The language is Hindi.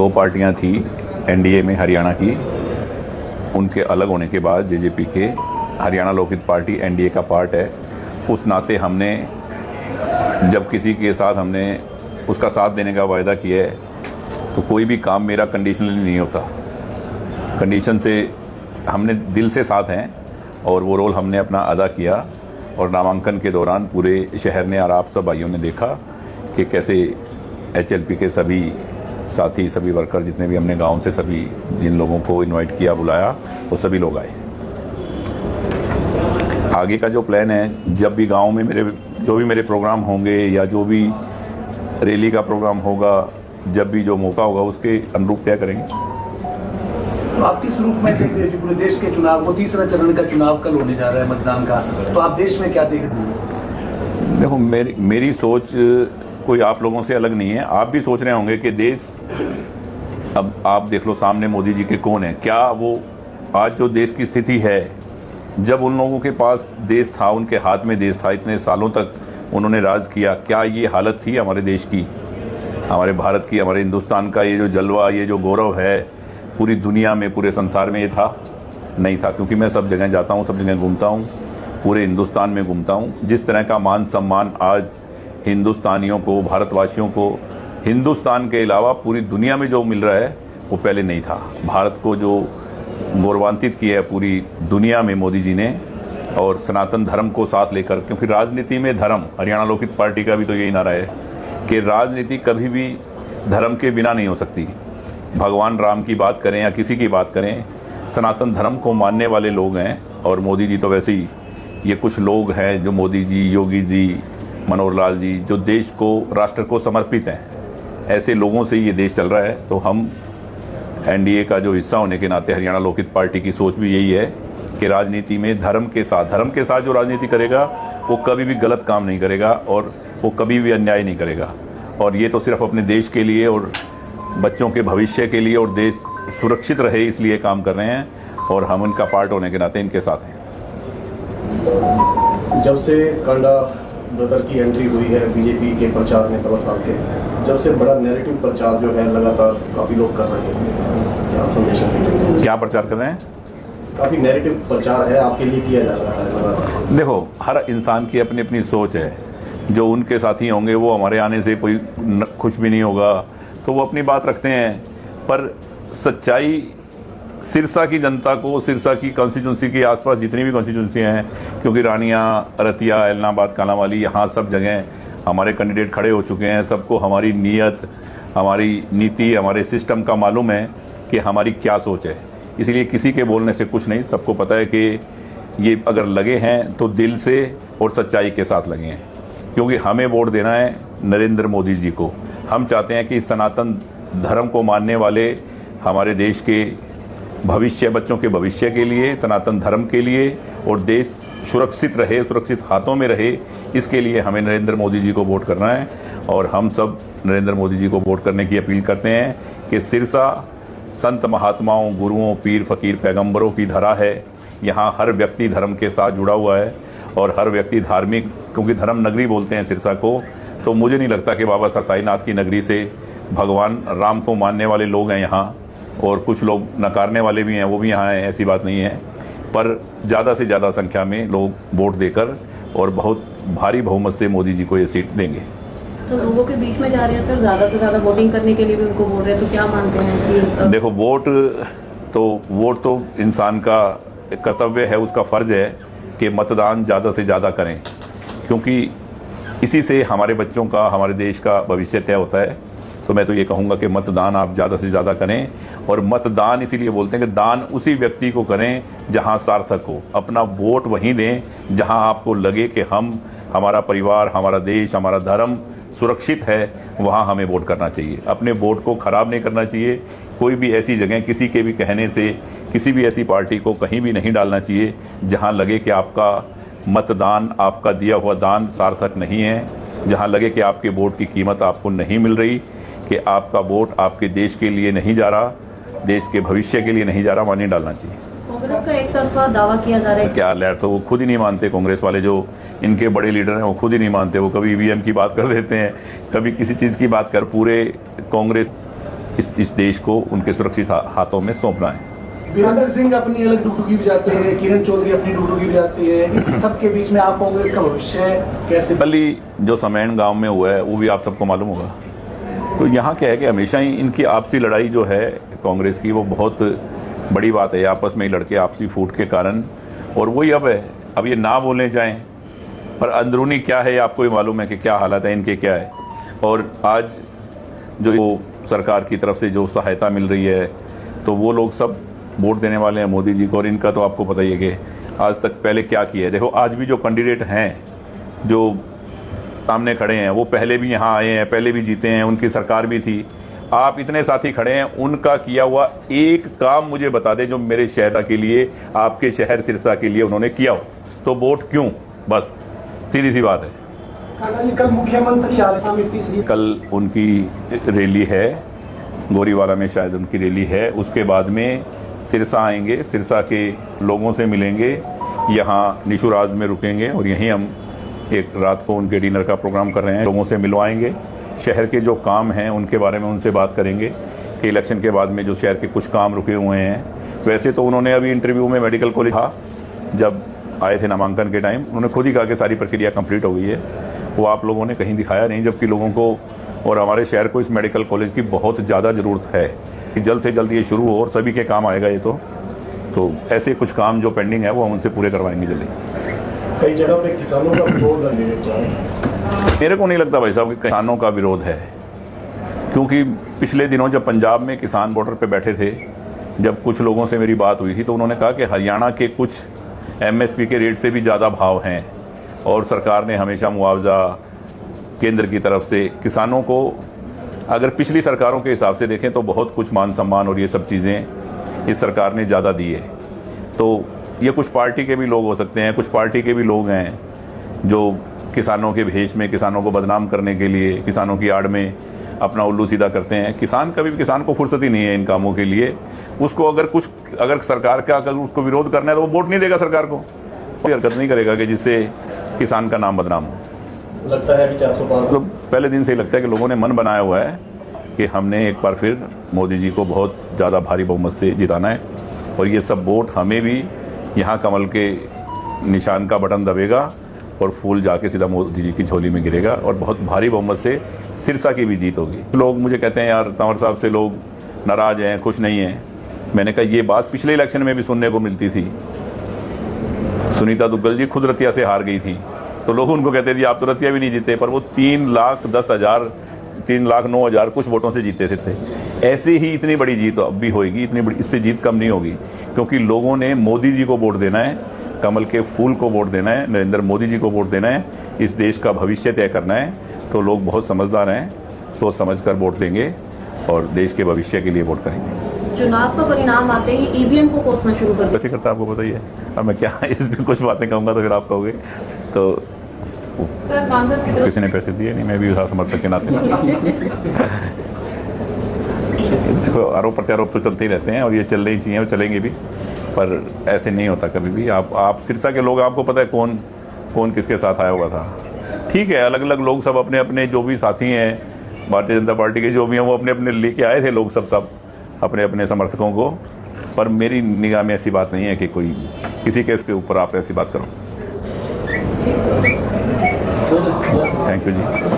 दो पार्टियां थी एनडीए में हरियाणा की, उनके अलग होने के बाद जेजेपी के हरियाणा लोकहित पार्टी एनडीए का पार्ट है। उस नाते हमने जब किसी के साथ हमने उसका साथ देने का वायदा किया है तो कोई भी काम मेरा कंडीशनली नहीं होता। कंडीशन से हमने दिल से साथ हैं और वो रोल हमने अपना अदा किया। और नामांकन के दौरान पूरे शहर ने और आप सब भाइयों ने देखा कि कैसे एचएलपी के सभी साथी, सभी वर्कर, जितने भी हमने गांव से सभी जिन लोगों को इनवाइट किया, बुलाया, वो सभी लोग आए। आगे का जो प्लान है, जब भी गांव में जो भी मेरे प्रोग्राम होंगे या जो भी रैली का प्रोग्राम होगा, जब भी जो मौका होगा उसके अनुरूप तय करेंगे। तो आप किस रूप में देख रहे हैं पूरे देश के चुनाव को? तीसरा चरण का चुनाव कल होने जा रहा है मतदान का, तो आप देश में क्या देख रहे हैं? देखो, मेरी सोच कोई आप लोगों से अलग नहीं है। आप भी सोच रहे होंगे कि देश, अब आप देख लो सामने मोदी जी के कौन है, क्या वो आज जो देश की स्थिति है, जब उन लोगों के पास देश था, उनके हाथ में देश था, इतने सालों तक उन्होंने राज किया, क्या ये हालत थी हमारे देश की, हमारे भारत की, हमारे हिंदुस्तान का? ये जो जलवा, ये जो गौरव है पूरी दुनिया में, पूरे संसार में ये था? नहीं था। क्योंकि मैं सब जगह जाता हूँ, सब जगह घूमता हूँ, पूरे हिंदुस्तान में घूमता हूँ। जिस तरह का मान सम्मान आज हिंदुस्तानियों को, भारतवासियों को, हिंदुस्तान के अलावा पूरी दुनिया में जो मिल रहा है वो पहले नहीं था। भारत को जो गौरवान्वित किया है पूरी दुनिया में मोदी जी ने, और सनातन धर्म को साथ लेकर, क्योंकि राजनीति में धर्म, हरियाणा लोकहित पार्टी का भी तो यही नारा है कि राजनीति कभी भी धर्म के बिना नहीं हो सकती। भगवान राम की बात करें या किसी की बात करें, सनातन धर्म को मानने वाले लोग हैं। और मोदी जी तो वैसे ही, ये कुछ लोग हैं जो मोदी जी, योगी जी, मनोहर लाल जी, जो देश को, राष्ट्र को समर्पित हैं। ऐसे लोगों से ये देश चल रहा है। तो हम एनडीए का जो हिस्सा होने के नाते हरियाणा लोकहित पार्टी की सोच भी यही है कि राजनीति में धर्म के साथ जो राजनीति करेगा वो कभी भी गलत काम नहीं करेगा और वो कभी भी अन्याय नहीं करेगा। और ये तो सिर्फ अपने देश के लिए और बच्चों के भविष्य के लिए और देश सुरक्षित रहे इसलिए काम कर रहे हैं, और हम इनका पार्ट होने के नाते इनके साथ हैं। जब से कांडा ब्रदर की एंट्री हुई है बीजेपी के प्रचार में 3 साल के, जब से बड़ा नैरेटिव प्रचार जो है लगातार काफ़ी लोग कर रहे हैं, क्या संदेश है? क्या प्रचार कर रहे हैं? काफ़ी नैरेटिव प्रचार है आपके लिए किया जा रहा है लगातार। देखो, हर इंसान की अपनी अपनी सोच है। जो उनके साथी होंगे वो हमारे आने से कोई खुश भी नहीं होगा, तो वो अपनी बात रखते हैं। पर सच्चाई सिरसा की जनता को, सिरसा की कॉन्स्टिट्यूंसी के आसपास जितनी भी कॉन्स्टिट्यूंसी हैं, क्योंकि रानिया, रतिया, एलनाबाद, कालांवाली, यहाँ सब जगह हमारे कैंडिडेट खड़े हो चुके हैं। सबको हमारी नीयत, हमारी नीति, हमारे सिस्टम का मालूम है कि हमारी क्या सोच है। इसलिए किसी के बोलने से कुछ नहीं, सबको पता है कि ये अगर लगे हैं तो दिल से और सच्चाई के साथ लगे हैं। क्योंकि हमें वोट देना है नरेंद्र मोदी जी को। हम चाहते हैं कि सनातन धर्म को मानने वाले हमारे देश के भविष्य, बच्चों के भविष्य के लिए, सनातन धर्म के लिए, और देश सुरक्षित रहे, सुरक्षित हाथों में रहे, इसके लिए हमें नरेंद्र मोदी जी को वोट करना है। और हम सब नरेंद्र मोदी जी को वोट करने की अपील करते हैं कि सिरसा संत महात्माओं, गुरुओं, पीर फकीर, पैगंबरों की धरा है। यहाँ हर व्यक्ति धर्म के साथ जुड़ा हुआ है और हर व्यक्ति धार्मिक, क्योंकि धर्म नगरी बोलते हैं सिरसा को। तो मुझे नहीं लगता कि बाबा साहब साईनाथ की नगरी से भगवान राम को मानने वाले लोग हैं यहाँ, और कुछ लोग नकारने वाले भी हैं, वो भी यहाँ हैं, ऐसी बात नहीं है। पर ज़्यादा से ज़्यादा संख्या में लोग वोट देकर और बहुत भारी बहुमत से मोदी जी को ये सीट देंगे। तो लोगों के बीच में जा रहे हैं सर, ज़्यादा से ज़्यादा वोटिंग करने के लिए भी उनको बोल रहे हैं, तो क्या मानते हैं कि देखो, वोट तो इंसान का कर्तव्य है, उसका फ़र्ज़ है कि मतदान ज़्यादा से ज़्यादा करें, क्योंकि इसी से हमारे बच्चों का, हमारे देश का भविष्य तय होता है। तो मैं तो ये कहूँगा कि मतदान आप ज़्यादा से ज़्यादा करें। और मतदान इसीलिए बोलते हैं कि दान उसी व्यक्ति को करें जहाँ सार्थक हो। अपना वोट वहीं दें जहाँ आपको लगे कि हमारा परिवार, हमारा देश, हमारा धर्म सुरक्षित है, वहाँ हमें वोट करना चाहिए। अपने वोट को ख़राब नहीं करना चाहिए। कोई भी ऐसी जगह किसी के भी कहने से किसी भी ऐसी पार्टी को कहीं भी नहीं डालना चाहिए जहाँ लगे कि आपका मतदान, आपका दिया हुआ दान सार्थक नहीं है, जहाँ लगे कि आपके वोट की कीमत आपको नहीं मिल रही, कि आपका वोट आपके देश के लिए नहीं जा रहा, देश के भविष्य के लिए नहीं जा रहा, वहाँ नहीं डालना चाहिए। कांग्रेस का एक तरफा दावा किया जा रहा है। क्या लहर, तो वो खुद ही नहीं मानते। कांग्रेस वाले जो इनके बड़े लीडर हैं वो खुद ही नहीं मानते। वो कभी ईवीएम की बात कर देते हैं, कभी किसी चीज़ की बात कर, पूरे कांग्रेस इस देश को उनके सुरक्षित हाथों में सौंपना है। वीरेंद्र सिंह अपनी अलग डुगडुगी बजाते हैं, किरण चौधरी अपनी डुगडुगी बजाती है, इस सब के बीच में आप कांग्रेस का भविष्य कैसे? कल ही जो समैन गांव में हुआ है वो भी आप सबको मालूम होगा। तो यहाँ क्या है कि हमेशा ही इनकी आपसी लड़ाई जो है कांग्रेस की, वो बहुत बड़ी बात है। आपस में ही लड़के आपसी फूट के कारण, और वही अब है। अब ये ना बोलने चाहें, पर अंदरूनी क्या है आपको ही मालूम है कि क्या हालत है इनके, क्या है। और आज जो सरकार की तरफ से जो सहायता मिल रही है, तो वो लोग सब वोट देने वाले हैं मोदी जी को। और इनका तो आपको पता ही है कि आज तक पहले क्या किया है। देखो, आज भी जो कैंडिडेट हैं जो सामने खड़े हैं, वो पहले भी यहाँ आए हैं, पहले भी जीते हैं, उनकी सरकार भी थी। आप इतने साथी खड़े हैं, उनका किया हुआ एक काम मुझे बता दें जो मेरे शहर के लिए, आपके शहर सिरसा के लिए उन्होंने किया हो, तो वोट क्यों? बस सीधी सी बात है। कल मुख्यमंत्री तीसरी कल उनकी रैली है, गोरीवाला में शायद उनकी रैली है। उसके बाद में सिरसा आएंगे, सिरसा के लोगों से मिलेंगे, यहाँ निशुराज में रुकेंगे और यहीं हम एक रात को उनके डिनर का प्रोग्राम कर रहे हैं। लोगों से मिलवाएंगे, शहर के जो काम हैं उनके बारे में उनसे बात करेंगे कि इलेक्शन के बाद में जो शहर के कुछ काम रुके हुए हैं। वैसे तो उन्होंने अभी इंटरव्यू में मेडिकल कॉलेज था, जब आए थे नामांकन के टाइम, उन्होंने खुद ही कहा कि सारी प्रक्रिया कंप्लीट हो गई है। वो आप लोगों ने कहीं दिखाया नहीं, जबकि लोगों को और हमारे शहर को इस मेडिकल कॉलेज की बहुत ज़्यादा ज़रूरत है कि जल्द से जल्द ये शुरू हो और सभी के काम आएगा ये। तो ऐसे कुछ काम जो पेंडिंग है वो हम उनसे पूरे करवाएंगे जल्दी। कई जगह पे किसानों का विरोध है। मेरे को नहीं लगता भाई साहब कि किसानों का विरोध है, क्योंकि पिछले दिनों जब पंजाब में किसान बॉर्डर पे बैठे थे, जब कुछ लोगों से मेरी बात हुई थी, तो उन्होंने कहा कि हरियाणा के कुछ MSP के रेट से भी ज़्यादा भाव हैं और सरकार ने हमेशा मुआवजा केंद्र की तरफ से किसानों को, अगर पिछली सरकारों के हिसाब से देखें तो बहुत कुछ मान सम्मान और ये सब चीज़ें इस सरकार ने ज़्यादा दी है। तो ये कुछ पार्टी के भी लोग हो सकते हैं, कुछ पार्टी के भी लोग हैं जो किसानों के भेष में किसानों को बदनाम करने के लिए, किसानों की आड़ में अपना उल्लू सीधा करते हैं। किसान कभी भी, किसान को फुर्सत ही नहीं है इन कामों के लिए। उसको अगर सरकार का अगर उसको विरोध करना है तो वो वोट नहीं देगा सरकार को, कोई हरकत नहीं करेगा कि जिससे किसान का नाम बदनाम हो। लगता है कि 400 पार, मतलब पहले दिन से ही लगता है कि लोगों ने मन बनाया हुआ है कि हमने एक बार फिर मोदी जी को बहुत ज़्यादा भारी बहुमत से जिताना है। और ये सब वोट हमें भी यहाँ कमल के निशान का बटन दबेगा और फूल जाके सीधा मोदी जी की झोली में गिरेगा और बहुत भारी बहुमत से सिरसा की भी जीत होगी। लोग मुझे कहते हैं यार तंवर साहब से लोग नाराज़ हैं, खुश नहीं हैं। मैंने कहा ये बात पिछले इलेक्शन में भी सुनने को मिलती थी। सुनीता दुग्गल जी खुद रतिया से हार गई थी, तो लोग उनको कहते थे आप तो रतिया भी नहीं जीते, पर वो 3,10,000 3,09,000 कुछ वोटों से जीते थे। ऐसे ही इतनी बड़ी जीत अब भी होएगी, इतनी बड़ी, इससे जीत कम नहीं होगी, क्योंकि लोगों ने मोदी जी को वोट देना है, कमल के फूल को वोट देना है, नरेंद्र मोदी जी को वोट देना है, इस देश का भविष्य तय करना है। तो लोग बहुत समझदार हैं, सोच समझ कर वोट देंगे और देश के भविष्य के लिए वोट करेंगे। चुनाव का परिणाम आते ही EVM को कोसना शुरू कर कैसे करता है आपको पता ही है। अब मैं क्या इसमें कुछ बातें कहूँगा तो फिर आप कहोगे तो सर कांग्रेस की तरफ किसी ने पैसे दिए नहीं, मैं भी समर्थक के नाते। देखो आरोप प्रत्यारोप तो चलते ही रहते हैं और ये चलने ही चाहिए और चलेंगे भी, पर ऐसे नहीं होता कभी भी। आप सिरसा के लोग, आपको पता है कौन कौन किसके साथ आया हुआ था। ठीक है, अलग अलग लोग सब अपने अपने जो भी साथी हैं भारतीय जनता पार्टी के जो भी हैं वो अपने अपने लेके आए थे लोग, सब अपने अपने समर्थकों को। पर मेरी निगाह में ऐसी बात नहीं है कि कोई किसी केस के ऊपर आप ऐसी बात करो। Thank you ji.